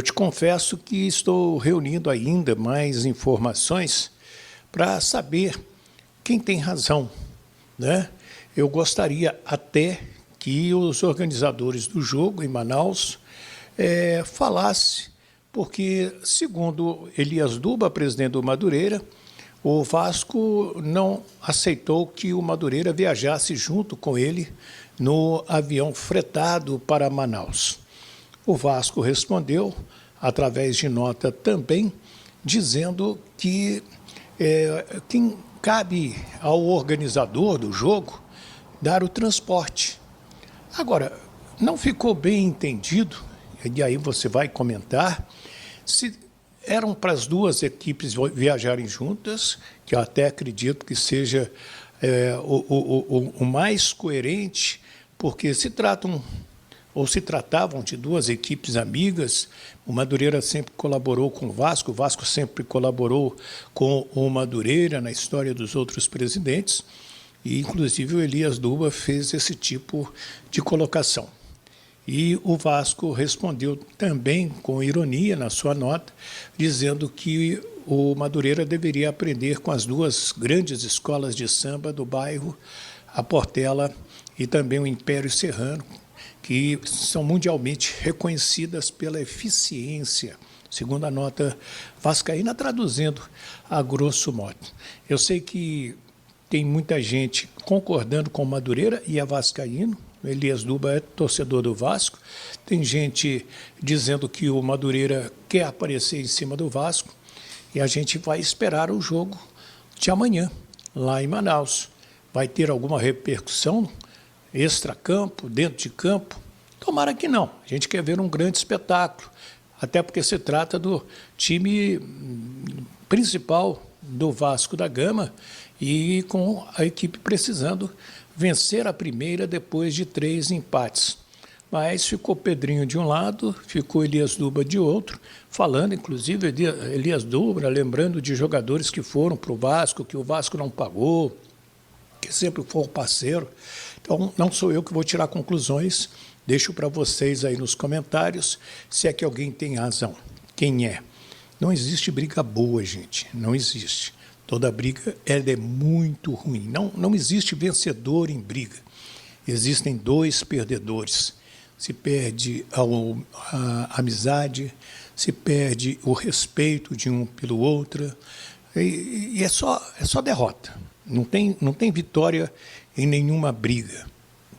Eu te confesso que estou reunindo ainda mais informações para saber quem tem razão, né? Eu gostaria até que os organizadores do jogo em Manaus falassem, porque, segundo Elias Duba, presidente do Madureira, o Vasco não aceitou que o Madureira viajasse junto com ele no avião fretado para Manaus. O Vasco respondeu, através de nota também, dizendo que quem cabe ao organizador do jogo dar o transporte. Agora, não ficou bem entendido, e aí você vai comentar, se eram para as duas equipes viajarem juntas, que eu até acredito que seja o mais coerente, porque se tratavam de duas equipes amigas. O Madureira sempre colaborou com o Vasco sempre colaborou com o Madureira na história dos outros presidentes, e inclusive o Elias Duba fez esse tipo de colocação. E o Vasco respondeu também com ironia na sua nota, dizendo que o Madureira deveria aprender com as duas grandes escolas de samba do bairro, a Portela e também o Império Serrano, que são mundialmente reconhecidas pela eficiência, segundo a nota vascaína, traduzindo a grosso modo. Eu sei que tem muita gente concordando com o Madureira e é vascaíno. Elias Duba é torcedor do Vasco. Tem gente dizendo que o Madureira quer aparecer em cima do Vasco, e a gente vai esperar o jogo de amanhã, lá em Manaus. Vai ter alguma repercussão extra-campo, dentro de campo? Tomara que não. A gente quer ver um grande espetáculo, até porque se trata do time principal do Vasco da Gama, e com a equipe precisando vencer a primeira depois de 3 empates. Mas ficou Pedrinho de um lado, ficou Elias Duba de outro, falando, inclusive, Elias Duba, lembrando de jogadores que foram para o Vasco, que o Vasco não pagou, que sempre foi um parceiro. Então, não sou eu que vou tirar conclusões, deixo para vocês aí nos comentários, se é que alguém tem razão. Quem é? Não existe briga boa, gente, não existe. Toda briga é muito ruim. Não existe vencedor em briga. Existem 2 perdedores. Se perde a amizade, se perde o respeito de um pelo outro, e é só derrota. Não tem vitória em nenhuma briga.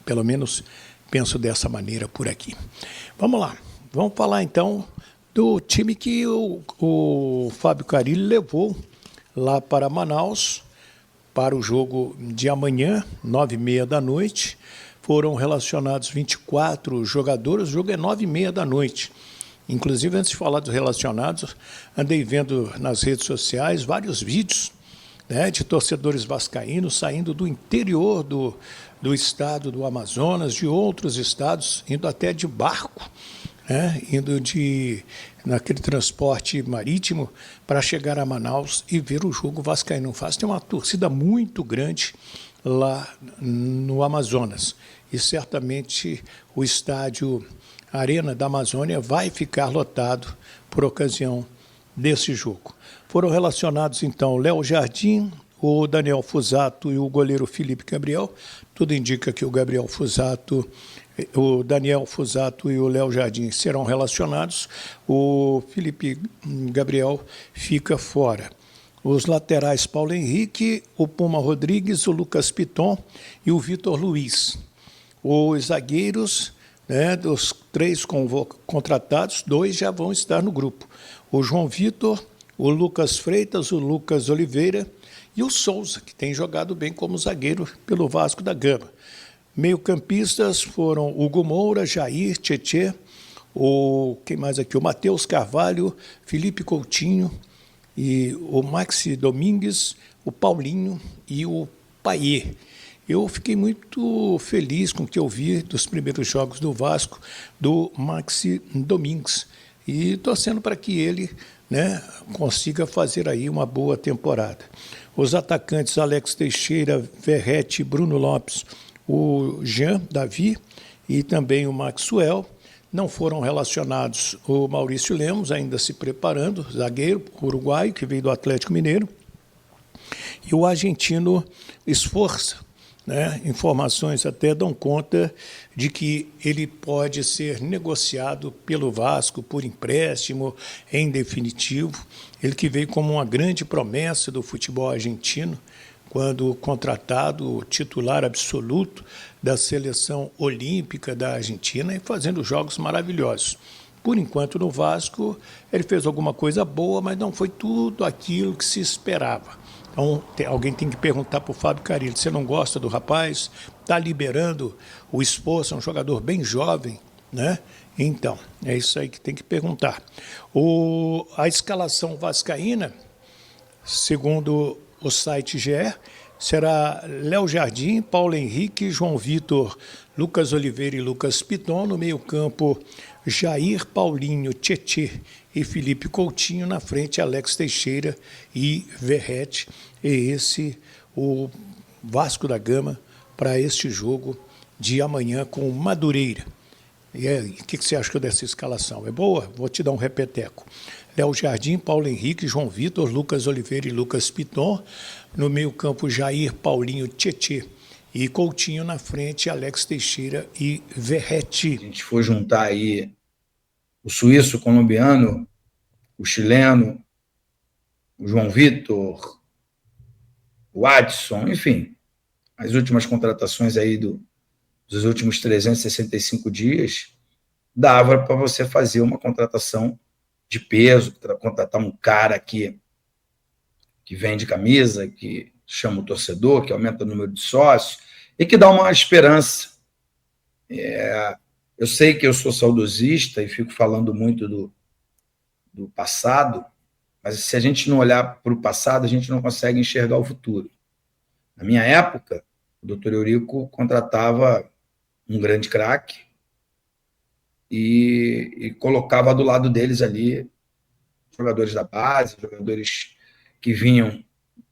Pelo menos penso dessa maneira por aqui. Vamos lá. Vamos falar então do time que o Fábio Carilli levou lá para Manaus, para o jogo de amanhã, 9h30 da noite. Foram relacionados 24 jogadores, o jogo é 9h30 da noite. Inclusive, antes de falar dos relacionados, andei vendo nas redes sociais vários vídeos, né, de torcedores vascaínos saindo do interior do estado do Amazonas, de outros estados, indo até de barco, indo naquele transporte marítimo para chegar a Manaus e ver o jogo vascaíno. Tem uma torcida muito grande lá no Amazonas, e certamente o estádio Arena da Amazônia vai ficar lotado por ocasião desse jogo. Foram relacionados, então, Léo Jardim, o Daniel Fusato e o goleiro Felipe Gabriel. Tudo indica que o Daniel Fusato e o Léo Jardim serão relacionados. O Felipe Gabriel fica fora. Os laterais Paulo Henrique, o Puma Rodrigues, o Lucas Piton e o Vitor Luiz. Os zagueiros, dos 3 contratados, 2 já vão estar no grupo. O João Vitor, o Lucas Freitas, o Lucas Oliveira e o Souza, que tem jogado bem como zagueiro pelo Vasco da Gama. Meio-campistas foram Hugo Moura, Jair, Tietê, quem mais aqui? O Matheus Carvalho, Felipe Coutinho, e o Maxi Domingues, o Paulinho e o Paier. Eu fiquei muito feliz com o que eu vi dos primeiros jogos do Vasco, do Maxi Domingues, e torcendo para que ele consiga fazer aí uma boa temporada. Os atacantes Alex Teixeira, Verrete, Bruno Lopes, o Jean Davi e também o Maxwell. não foram relacionados o Maurício Lemos, ainda se preparando, zagueiro uruguaio, que veio do Atlético Mineiro, e o argentino Esforza, né? Informações até dão conta de que ele pode ser negociado pelo Vasco por empréstimo, em definitivo. Ele que veio como uma grande promessa do futebol argentino, quando contratado titular absoluto da seleção olímpica da Argentina e fazendo jogos maravilhosos. Por enquanto, no Vasco, ele fez alguma coisa boa, mas não foi tudo aquilo que se esperava. Então, alguém tem que perguntar para o Fábio Carille, você não gosta do rapaz? Está liberando o Esforza, é um jogador bem jovem, né? Então, é isso aí que tem que perguntar. A escalação vascaína, segundo o site GE, será Léo Jardim, Paulo Henrique, João Vitor, Lucas Oliveira e Lucas Piton. No meio-campo, Jair, Paulinho, Tietê e Felipe Coutinho. Na frente, Alex Teixeira e Verratti. E esse o Vasco da Gama para este jogo de amanhã com o Madureira. E aí, o que você acha dessa escalação? É boa? Vou te dar um repeteco. Léo Jardim, Paulo Henrique, João Vitor, Lucas Oliveira e Lucas Piton. No meio-campo, Jair, Paulinho, Tietê e Coutinho. Na frente, Alex Teixeira e Verratti. A gente for juntar aí o suíço, o colombiano, o chileno, o João Vitor, o Adson, enfim, as últimas contratações aí dos últimos 365 dias, dava para você fazer uma contratação de peso, contratar um cara que vende camisa, que chama o torcedor, que aumenta o número de sócios e que dá uma esperança. Eu sei que eu sou saudosista e fico falando muito do passado, mas se a gente não olhar para o passado, a gente não consegue enxergar o futuro. Na minha época, o doutor Eurico contratava um grande craque e colocava do lado deles ali jogadores da base, jogadores que vinham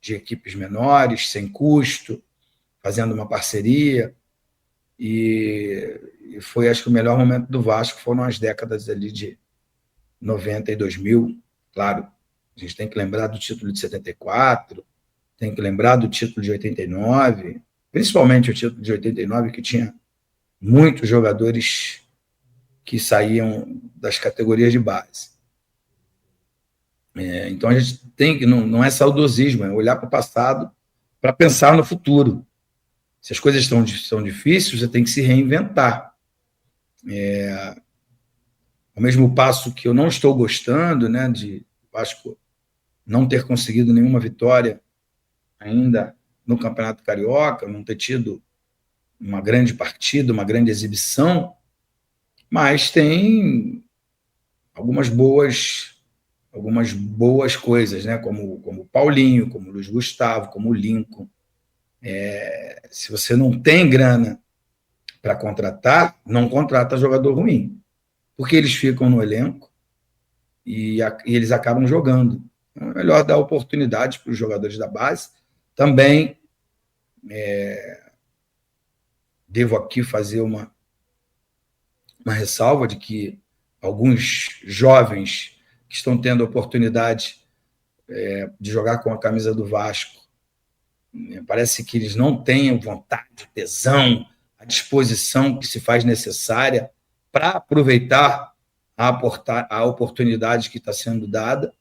de equipes menores, sem custo, fazendo uma parceria. E foi, acho que, o melhor momento do Vasco foram as décadas ali de 90 e 2000. Claro, a gente tem que lembrar do título de 74, tem que lembrar do título de 89, principalmente o título de 89, que tinha muitos jogadores que saíam das categorias de base. Então a gente tem que, não é saudosismo, é olhar para o passado para pensar no futuro. Se as coisas são difíceis, você tem que se reinventar. Ao mesmo passo que eu não estou gostando, né, de Vasco não ter conseguido nenhuma vitória ainda no Campeonato Carioca, não ter tido uma grande partida, uma grande exibição, mas tem algumas boas coisas, né? Como o Paulinho, como o Luiz Gustavo, como o Lincoln. Se você não tem grana para contratar, não contrata jogador ruim, porque eles ficam no elenco e eles acabam jogando. Então, é melhor dar oportunidades para os jogadores da base. Também devo aqui fazer uma ressalva de que alguns jovens que estão tendo a oportunidade de jogar com a camisa do Vasco, parece que eles não têm vontade, tesão, a disposição que se faz necessária para aproveitar a oportunidade que está sendo dada.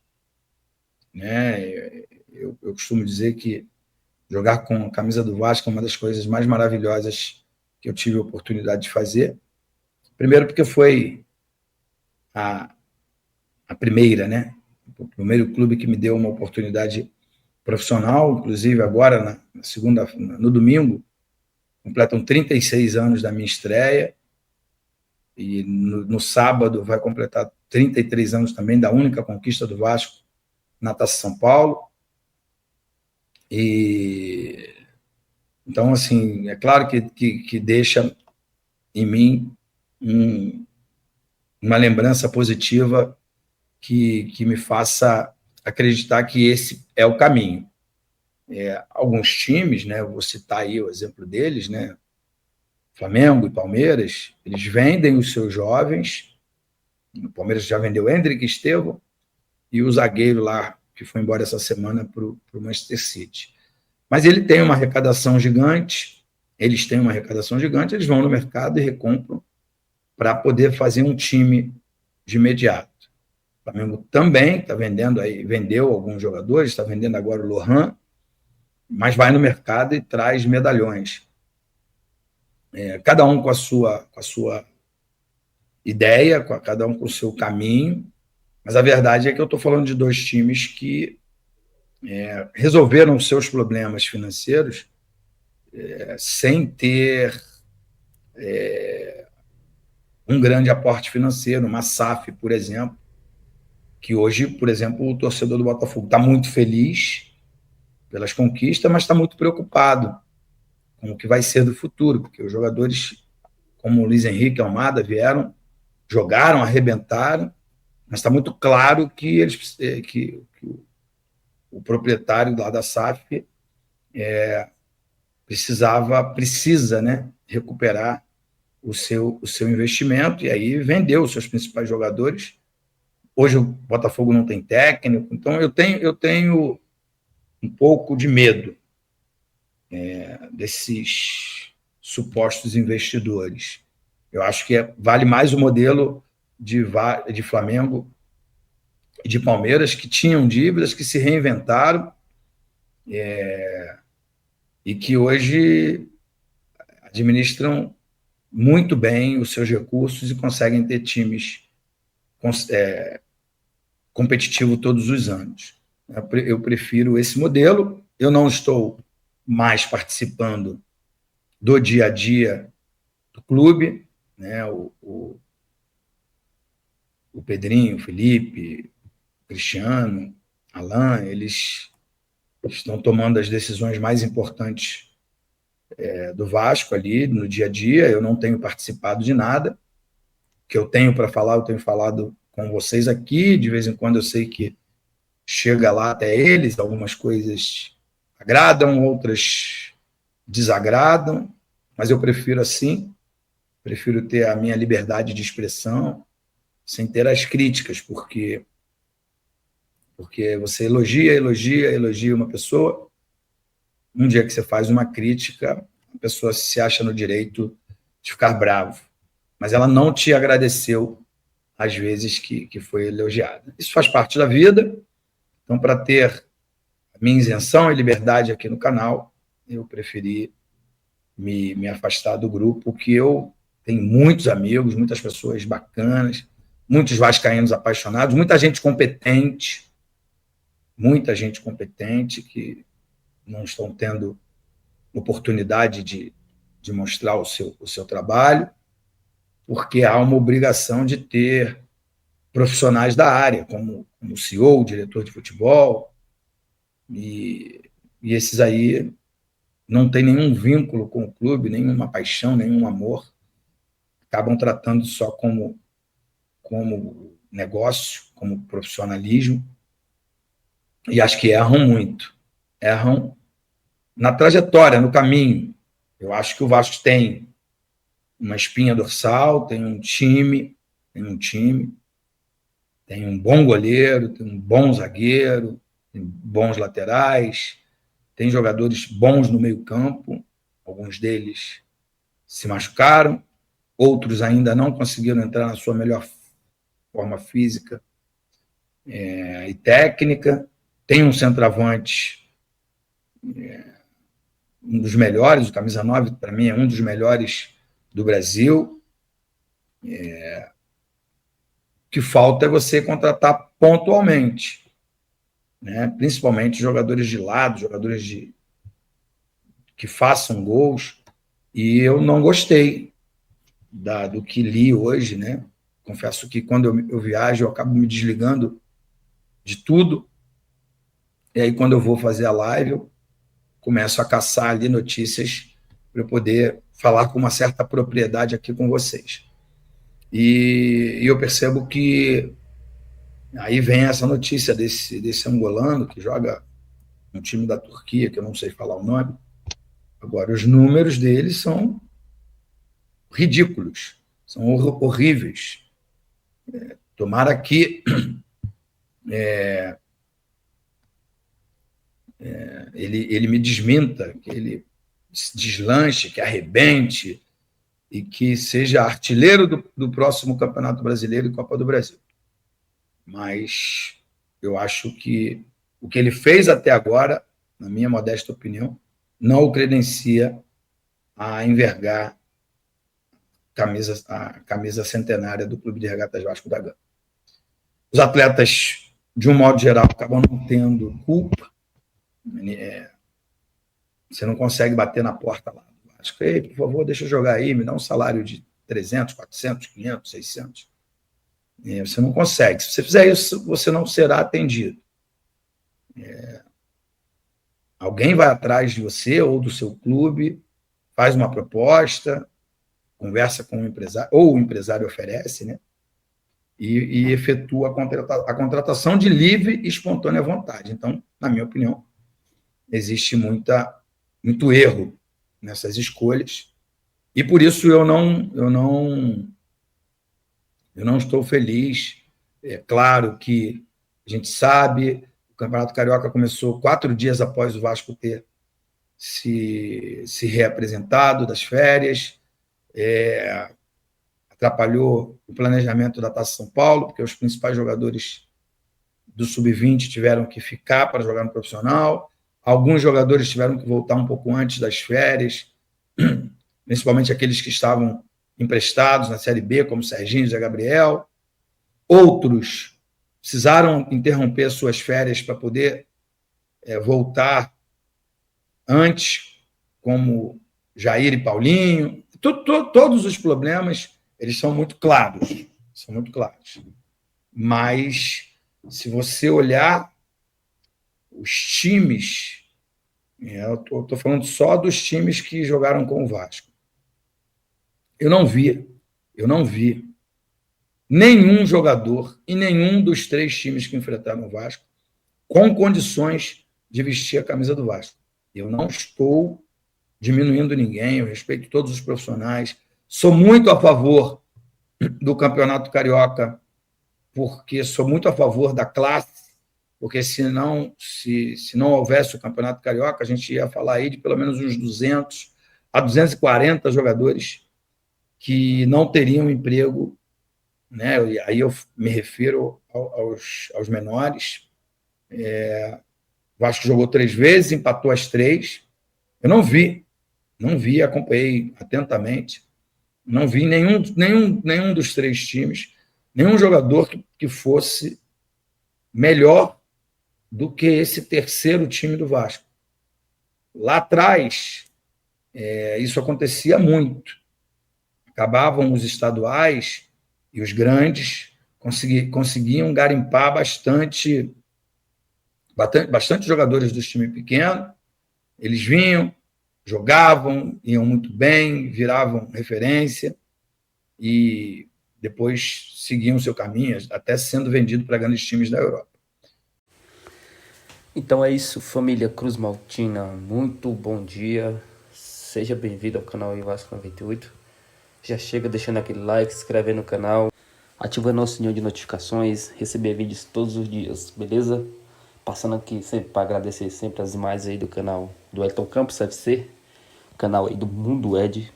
Eu costumo dizer que jogar com a camisa do Vasco é uma das coisas mais maravilhosas que eu tive a oportunidade de fazer. Primeiro porque foi a primeira, né? O primeiro clube que me deu uma oportunidade profissional, inclusive agora, no domingo, completam 36 anos da minha estreia, e no sábado vai completar 33 anos também da única conquista do Vasco na Taça São Paulo. E então, assim, é claro que deixa em mim uma lembrança positiva que me faça acreditar que esse é o caminho. Alguns times, né, vou citar aí o exemplo deles, né, Flamengo e Palmeiras, eles vendem os seus jovens O Palmeiras já vendeu Hendrick, Estevão e o zagueiro lá, que foi embora essa semana para o Manchester City. Mas ele tem uma arrecadação gigante, eles têm uma arrecadação gigante, eles vão no mercado e recompram para poder fazer um time de imediato. O Flamengo também está vendendo aí, vendeu alguns jogadores, está vendendo agora o Lohan, mas vai no mercado e traz medalhões. Cada um com a sua ideia, cada um com o seu caminho, mas a verdade é que eu estou falando de dois times que resolveram os seus problemas financeiros sem ter um grande aporte financeiro, uma SAF, por exemplo, que hoje, por exemplo, o torcedor do Botafogo está muito feliz pelas conquistas, mas está muito preocupado com o que vai ser do futuro, porque os jogadores como o Luiz Henrique, Almada, vieram, jogaram, arrebentaram, mas está muito claro que o proprietário lá da SAF precisa, né, recuperar o seu investimento, e aí vendeu os seus principais jogadores. Hoje o Botafogo não tem técnico, então eu tenho um pouco de medo desses supostos investidores. Eu acho que vale mais o modelo de Flamengo e de Palmeiras, que tinham dívidas, que se reinventaram e que hoje administram muito bem os seus recursos e conseguem ter times competitivos todos os anos. Eu prefiro esse modelo. Eu não estou mais participando do dia a dia do clube, né? O Pedrinho, o Felipe, o Cristiano, Alain, eles estão tomando as decisões mais importantes do Vasco ali no dia a dia. Eu não tenho participado de nada. O que eu tenho para falar, eu tenho falado com vocês aqui. De vez em quando eu sei que chega lá até eles, algumas coisas agradam, outras desagradam, mas eu prefiro assim, prefiro ter a minha liberdade de expressão sem ter as críticas, porque você elogia uma pessoa, um dia que você faz uma crítica, a pessoa se acha no direito de ficar bravo, mas ela não te agradeceu às vezes que foi elogiada. Isso faz parte da vida, então para ter a minha isenção e liberdade aqui no canal, eu preferi me afastar do grupo, que eu tenho muitos amigos, muitas pessoas bacanas, muitos vascaínos apaixonados, muita gente competente que não estão tendo oportunidade de mostrar o seu trabalho, porque há uma obrigação de ter profissionais da área, como o CEO, o diretor de futebol, e esses aí não têm nenhum vínculo com o clube, nenhuma paixão, nenhum amor, acabam tratando só como negócio, como profissionalismo, e acho que erram muito. Erram na trajetória, no caminho. Eu acho que o Vasco tem uma espinha dorsal, tem um time, tem um bom goleiro, tem um bom zagueiro, tem bons laterais, tem jogadores bons no meio-campo, alguns deles se machucaram, outros ainda não conseguiram entrar na sua melhor forma física e técnica. Tem um centroavante, um dos melhores, o camisa 9, para mim, é um dos melhores do Brasil. O que falta é você contratar pontualmente, né? Principalmente jogadores de lado, jogadores que façam gols. E eu não gostei do que li hoje, né? Confesso que quando eu viajo, eu acabo me desligando de tudo. E aí, quando eu vou fazer a live, eu começo a caçar ali notícias para eu poder falar com uma certa propriedade aqui com vocês. E eu percebo que aí vem essa notícia desse angolano que joga no time da Turquia, que eu não sei falar o nome. Agora, os números dele são ridículos, são horríveis. Tomara que ele me desminta, que ele se deslanche, que arrebente e que seja artilheiro do próximo Campeonato Brasileiro e Copa do Brasil. Mas eu acho que o que ele fez até agora, na minha modesta opinião, não o credencia a envergar a camisa centenária do Clube de Regatas Vasco da Gama. Os atletas, de um modo geral, acabam não tendo culpa. Você não consegue bater na porta lá do Vasco. Ei, por favor, deixa eu jogar aí, me dá um salário de 300, 400, 500, 600. Você não consegue. Se você fizer isso, você não será atendido. Alguém vai atrás de você ou do seu clube, faz uma proposta, conversa com o empresário, ou o empresário oferece, né? E efetua a contratação de livre e espontânea vontade. Então, na minha opinião, existe muito erro nessas escolhas, e por isso eu não estou feliz. É claro que a gente sabe, o Campeonato Carioca começou 4 dias após o Vasco ter se reapresentado das férias, atrapalhou o planejamento da Taça São Paulo, porque os principais jogadores do Sub-20 tiveram que ficar para jogar no profissional, alguns jogadores tiveram que voltar um pouco antes das férias, principalmente aqueles que estavam emprestados na Série B, como Serginho e Zé Gabriel. Outros precisaram interromper suas férias para poder voltar antes, como Jair e Paulinho. Todos os problemas, eles são muito claros. Mas, se você olhar os times, eu estou falando só dos times que jogaram com o Vasco, eu não vi nenhum jogador em nenhum dos 3 times que enfrentaram o Vasco com condições de vestir a camisa do Vasco. Eu não estou diminuindo ninguém, eu respeito todos os profissionais, sou muito a favor do Campeonato Carioca, porque sou muito a favor da classe, porque se não houvesse o Campeonato Carioca, a gente ia falar aí de pelo menos uns 200 a 240 jogadores que não teriam emprego, né? Aí eu me refiro aos menores. O Vasco jogou 3 vezes, empatou as 3. Eu não vi, acompanhei atentamente, não vi nenhum dos 3 times, nenhum jogador que fosse melhor do que esse terceiro time do Vasco. Lá atrás, isso acontecia muito. Acabavam os estaduais e os grandes conseguiam garimpar bastante jogadores do time pequeno. Eles vinham, jogavam, iam muito bem, viravam referência e depois seguiam o seu caminho, até sendo vendido para grandes times da Europa. Então é isso, família Cruz Maltina, muito bom dia, seja bem-vindo ao canal Vasco 98, já chega deixando aquele like, se inscrevendo no canal, ativando o sininho de notificações, receber vídeos todos os dias, beleza? Passando aqui sempre para agradecer sempre as imagens aí do canal do Elton Campos FC, canal aí do Mundo Ed,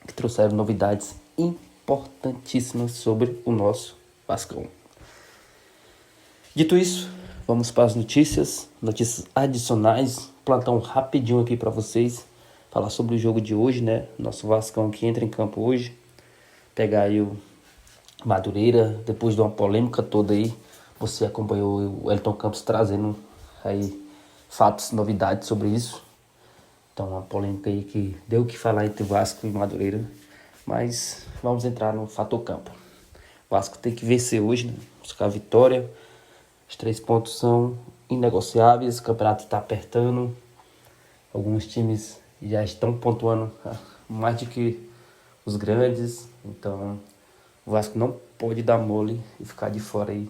que trouxeram novidades importantíssimas sobre o nosso Vascão. Dito isso, vamos para as notícias adicionais, plantão rapidinho aqui para vocês, falar sobre o jogo de hoje, né? Nosso Vascão que entra em campo hoje, pegar aí o Madureira, depois de uma polêmica toda aí, você acompanhou o Elton Campos trazendo aí fatos, novidades sobre isso. Então, uma polêmica aí que deu o que falar entre Vasco e Madureira, mas vamos entrar no fator campo. O Vasco tem que vencer hoje, né? Buscar a vitória. Os 3 pontos são inegociáveis, o campeonato está apertando. Alguns times já estão pontuando mais do que os grandes. Então, o Vasco não pode dar mole e ficar de fora aí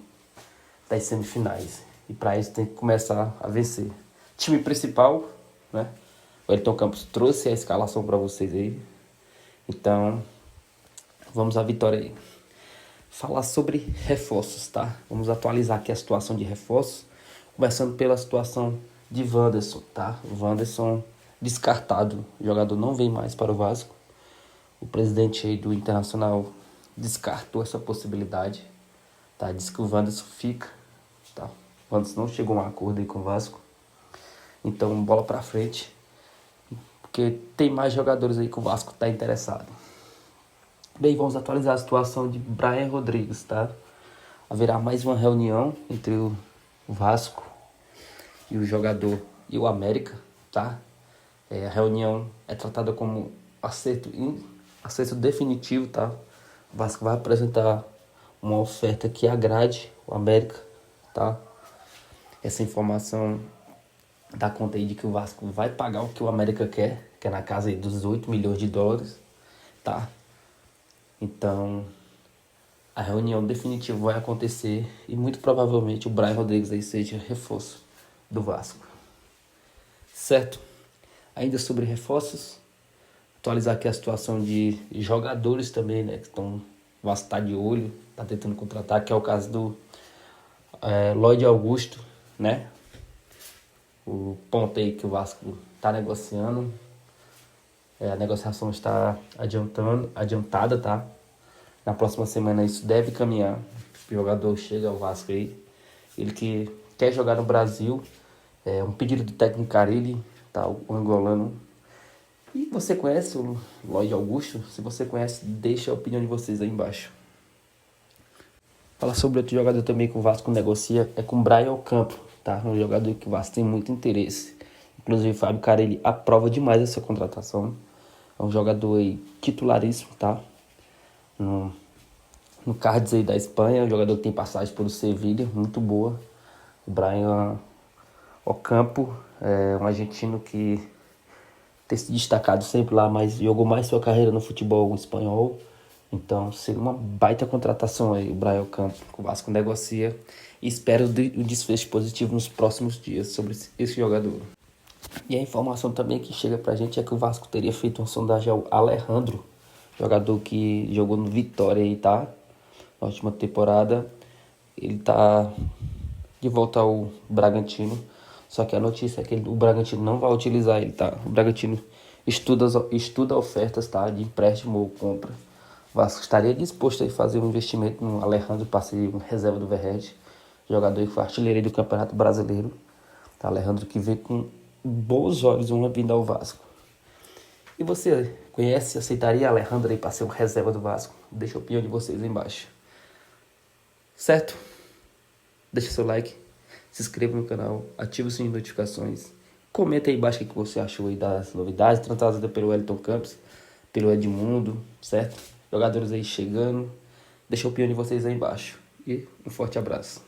das semifinais. E para isso tem que começar a vencer. Time principal, né? O Elton Campos trouxe a escalação para vocês aí. Então, vamos à vitória aí. falar sobre reforços, tá? Vamos atualizar aqui a situação de reforços, começando pela situação de Wanderson, tá? O Wanderson descartado, o jogador não vem mais para o Vasco. O presidente aí do Internacional descartou essa possibilidade, tá? Diz que o Wanderson fica, tá? O Wanderson não chegou a um acordo aí com o Vasco. Então, bola pra frente, porque tem mais jogadores aí que o Vasco tá interessado. Bem, vamos atualizar a situação de Brian Rodrigues, tá? Haverá mais uma reunião entre o Vasco e o jogador e o América, tá? A reunião é tratada como acerto definitivo, tá? O Vasco vai apresentar uma oferta que agrade o América, tá? Essa informação dá conta aí de que o Vasco vai pagar o que o América quer, que é na casa aí dos 8 milhões de dólares, tá? Então, a reunião definitiva vai acontecer e muito provavelmente o Brian Rodrigues aí seja reforço do Vasco. Certo? Ainda sobre reforços, atualizar aqui a situação de jogadores também, né? Que estão, o Vasco tá de olho, tá tentando contratar, que é o caso do Lloyd Augusto, né? O ponto aí que o Vasco tá negociando. A negociação está adiantada, tá? Na próxima semana isso deve caminhar. O jogador chega ao Vasco aí. Ele que quer jogar no Brasil. É um pedido do técnico Carille, tá? O angolano. E você conhece o Lloyd Augusto? Se você conhece, deixa a opinião de vocês aí embaixo. Falar sobre outro jogador também que o Vasco negocia é com o Brian Campo, tá? Um jogador que o Vasco tem muito interesse. Inclusive o Fábio Carille aprova demais essa contratação. É um jogador aí titularíssimo, tá? No Cardiff aí da Espanha, um jogador que tem passagem pelo Sevilla, muito boa. O Brian Ocampo é um argentino que tem se destacado sempre lá, mas jogou mais sua carreira no futebol espanhol. Então seria uma baita contratação aí, o Brian Ocampo, que o Vasco negocia. E espero um desfecho positivo nos próximos dias sobre esse jogador. E a informação também que chega pra gente é que o Vasco teria feito uma sondagem ao Alejandro, jogador que jogou no Vitória aí, tá? Na última temporada. Ele tá de volta ao Bragantino. Só que a notícia é que o Bragantino não vai utilizar ele, tá? O Bragantino estuda ofertas, tá? De empréstimo ou compra. O Vasco estaria disposto a fazer um investimento no Alejandro para ser um reserva do Verratti, jogador que foi artilheiro do Campeonato Brasileiro. Tá? Alejandro que vê com bons olhos uma vinda ao Vasco. E você conhece, aceitaria Alejandro aí para ser um reserva do Vasco? Deixa a opinião de vocês aí embaixo. Certo? Deixa seu like, se inscreva no canal, ative o sininho de notificações. Comenta aí embaixo o que você achou aí das novidades trazidas pelo Wellington Campos, pelo Edmundo, certo? Jogadores aí chegando. Deixa a opinião de vocês aí embaixo. E um forte abraço.